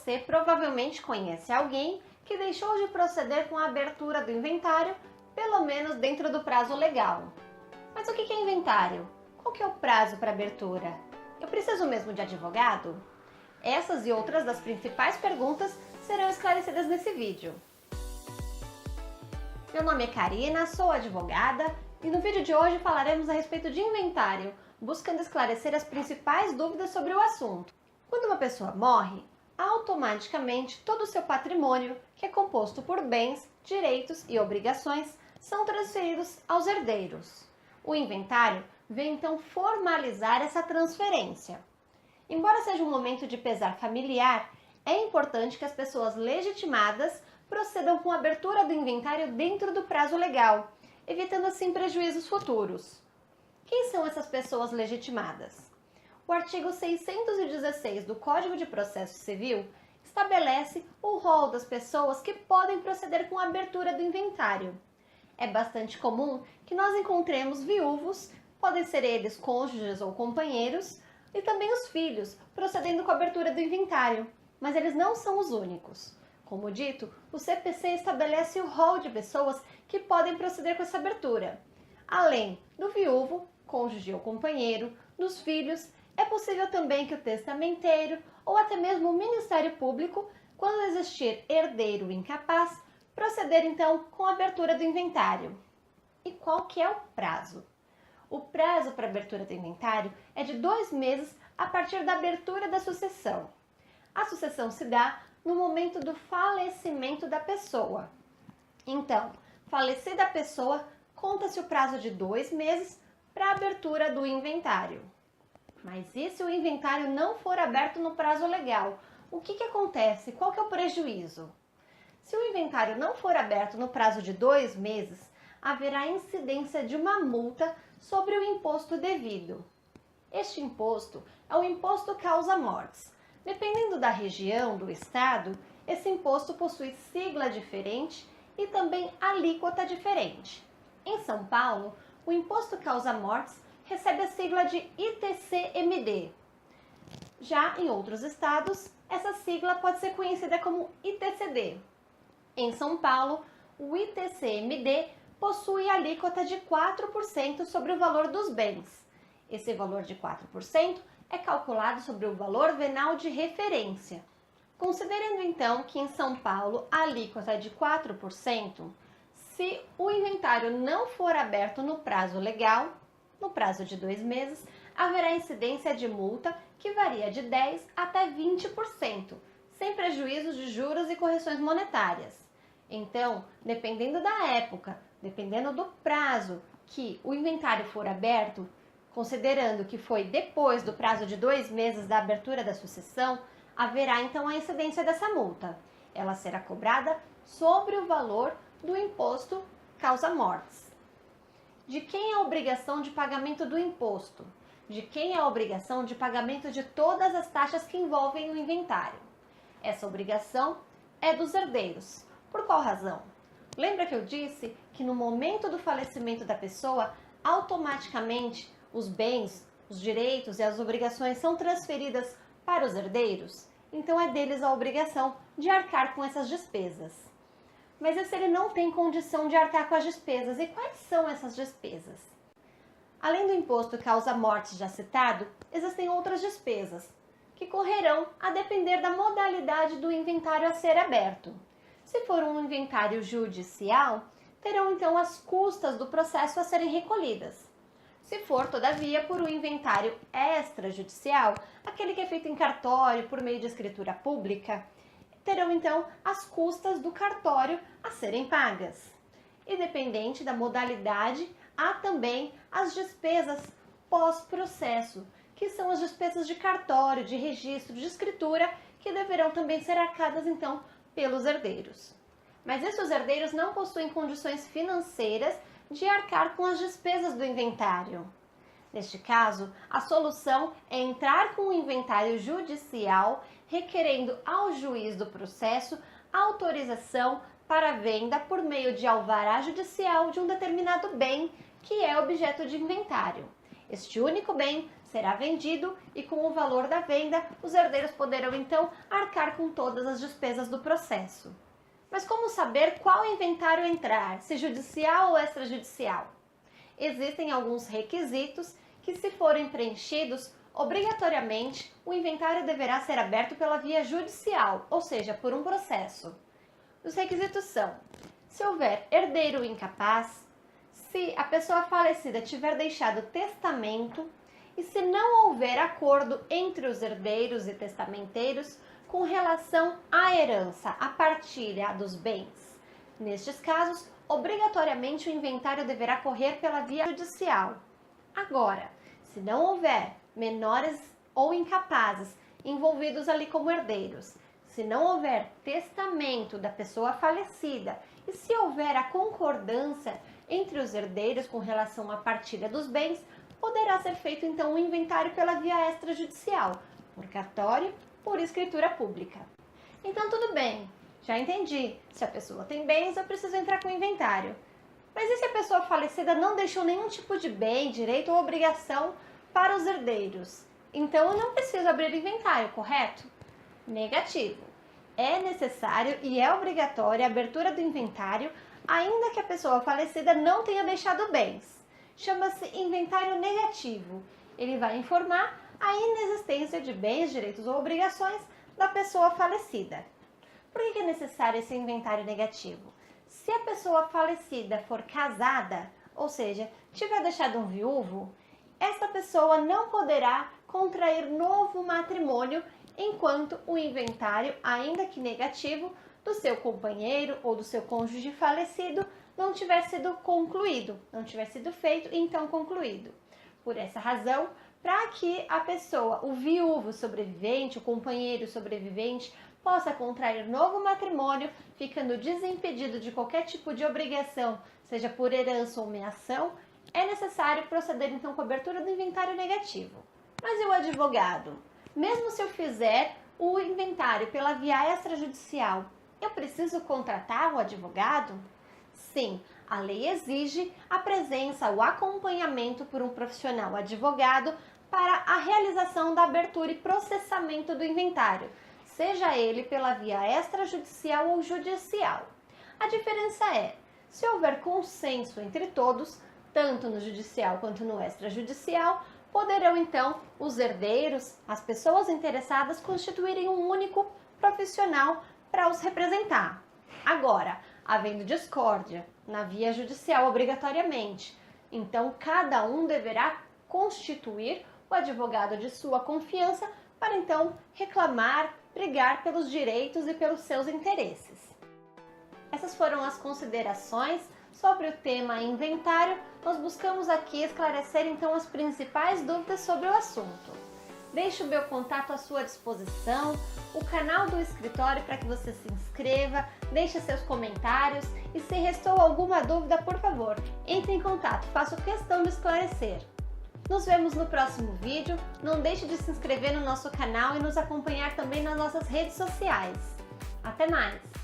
Você provavelmente conhece alguém que deixou de proceder com a abertura do inventário, pelo menos dentro do prazo legal. Mas o que é inventário? Qual que é o prazo para abertura? Eu preciso mesmo de advogado? Essas e outras das principais perguntas serão esclarecidas nesse vídeo. Meu nome é Karina, sou advogada e no vídeo de hoje falaremos a respeito de inventário, buscando esclarecer as principais dúvidas sobre o assunto. Quando uma pessoa morre, automaticamente todo o seu patrimônio, que é composto por bens, direitos e obrigações, são transferidos aos herdeiros. O inventário vem então formalizar essa transferência. Embora seja um momento de pesar familiar, é importante que as pessoas legitimadas procedam com a abertura do inventário dentro do prazo legal, evitando assim prejuízos futuros. Quem são essas pessoas legitimadas? O artigo 616 do Código de Processo Civil estabelece o rol das pessoas que podem proceder com a abertura do inventário. É bastante comum que nós encontremos viúvos, podem ser eles cônjuges ou companheiros, e também os filhos, procedendo com a abertura do inventário, mas eles não são os únicos. Como dito, o CPC estabelece o rol de pessoas que podem proceder com essa abertura. Além do viúvo, cônjuge ou companheiro, dos filhos, é possível também que o testamenteiro ou até mesmo o Ministério Público, quando existir herdeiro incapaz, proceder então com a abertura do inventário. E qual que é o prazo? O prazo para a abertura do inventário é de 2 meses a partir da abertura da sucessão. A sucessão se dá no momento do falecimento da pessoa. Então, falecida a pessoa, conta-se o prazo de 2 meses para a abertura do inventário. Mas e se o inventário não for aberto no prazo legal? O que acontece? Qual que é o prejuízo? Se o inventário não for aberto no prazo de 2 meses, haverá incidência de uma multa sobre o imposto devido. Este imposto é o imposto causa-mortes. Dependendo da região, do estado, esse imposto possui sigla diferente e também alíquota diferente. Em São Paulo, o imposto causa-mortes recebe a sigla de ITCMD. Já em outros estados, essa sigla pode ser conhecida como ITCD. Em São Paulo, o ITCMD possui alíquota de 4% sobre o valor dos bens. Esse valor de 4% é calculado sobre o valor venal de referência. Considerando então que em São Paulo a alíquota é de 4%, se o inventário não for aberto no prazo legal, no prazo de 2 meses, haverá incidência de multa que varia de 10% até 20%, sem prejuízo de juros e correções monetárias. Então, dependendo da época, dependendo do prazo que o inventário for aberto, considerando que foi depois do prazo de 2 meses da abertura da sucessão, haverá então a incidência dessa multa. Ela será cobrada sobre o valor do imposto causa-mortes. De quem é a obrigação de pagamento do imposto? De quem é a obrigação de pagamento de todas as taxas que envolvem o inventário? Essa obrigação é dos herdeiros. Por qual razão? Lembra que eu disse que no momento do falecimento da pessoa, automaticamente os bens, os direitos e as obrigações são transferidas para os herdeiros? Então é deles a obrigação de arcar com essas despesas. Mas e se ele não tem condição de arcar com as despesas? E quais são essas despesas? Além do imposto causa-morte já citado, existem outras despesas, que correrão a depender da modalidade do inventário a ser aberto. Se for um inventário judicial, terão então as custas do processo a serem recolhidas. Se for, todavia, por um inventário extrajudicial, aquele que é feito em cartório por meio de escritura pública, terão então as custas do cartório a serem pagas. Independente da modalidade, há também as despesas pós-processo, que são as despesas de cartório, de registro, de escritura, que deverão também ser arcadas então pelos herdeiros. Mas esses herdeiros não possuem condições financeiras de arcar com as despesas do inventário. Neste caso, a solução é entrar com o inventário judicial, requerendo ao juiz do processo autorização para venda por meio de alvará judicial de um determinado bem que é objeto de inventário. Este único bem será vendido e com o valor da venda, os herdeiros poderão então arcar com todas as despesas do processo. Mas como saber qual inventário entrar, se judicial ou extrajudicial? Existem alguns requisitos que, se forem preenchidos, obrigatoriamente o inventário deverá ser aberto pela via judicial, ou seja, por um processo. Os requisitos são: se houver herdeiro incapaz, se a pessoa falecida tiver deixado testamento e se não houver acordo entre os herdeiros e testamenteiros com relação à herança, à partilha dos bens. Nestes casos, obrigatoriamente o inventário deverá correr pela via judicial. Agora, se não houver menores ou incapazes envolvidos ali como herdeiros, se não houver testamento da pessoa falecida e se houver a concordância entre os herdeiros com relação à partilha dos bens, poderá ser feito então um inventário pela via extrajudicial, por cartório, por escritura pública. Então tudo bem, já entendi, se a pessoa tem bens eu preciso entrar com o inventário. Mas e se a pessoa falecida não deixou nenhum tipo de bem, direito ou obrigação para os herdeiros? Então eu não preciso abrir inventário, correto? Negativo. É necessário e é obrigatória a abertura do inventário, ainda que a pessoa falecida não tenha deixado bens. Chama-se inventário negativo. Ele vai informar a inexistência de bens, direitos ou obrigações da pessoa falecida. Por que é necessário esse inventário negativo? Se a pessoa falecida for casada, ou seja, tiver deixado um viúvo, essa pessoa não poderá contrair novo matrimônio enquanto o inventário, ainda que negativo, do seu companheiro ou do seu cônjuge falecido não tiver sido concluído, não tiver sido feito e então concluído. Por essa razão, para que a pessoa, o viúvo sobrevivente, o companheiro sobrevivente, possa contrair novo matrimônio, ficando desimpedido de qualquer tipo de obrigação, seja por herança ou meação, é necessário proceder então com a abertura do inventário negativo. Mas e o advogado? Mesmo se eu fizer o inventário pela via extrajudicial, eu preciso contratar o advogado? Sim, a lei exige a presença, o acompanhamento por um profissional advogado para a realização da abertura e processamento do inventário, seja ele pela via extrajudicial ou judicial. A diferença é, se houver consenso entre todos, tanto no judicial quanto no extrajudicial, poderão então os herdeiros, as pessoas interessadas, constituírem um único profissional para os representar. Agora, havendo discórdia na via judicial obrigatoriamente, então cada um deverá constituir o advogado de sua confiança para então reclamar, brigar pelos direitos e pelos seus interesses. Essas foram as considerações sobre o tema inventário. Nós buscamos aqui esclarecer então as principais dúvidas sobre o assunto. Deixe o meu contato à sua disposição, o canal do escritório para que você se inscreva, deixe seus comentários e se restou alguma dúvida, por favor, entre em contato, faço questão de esclarecer. Nos vemos no próximo vídeo, não deixe de se inscrever no nosso canal e nos acompanhar também nas nossas redes sociais. Até mais!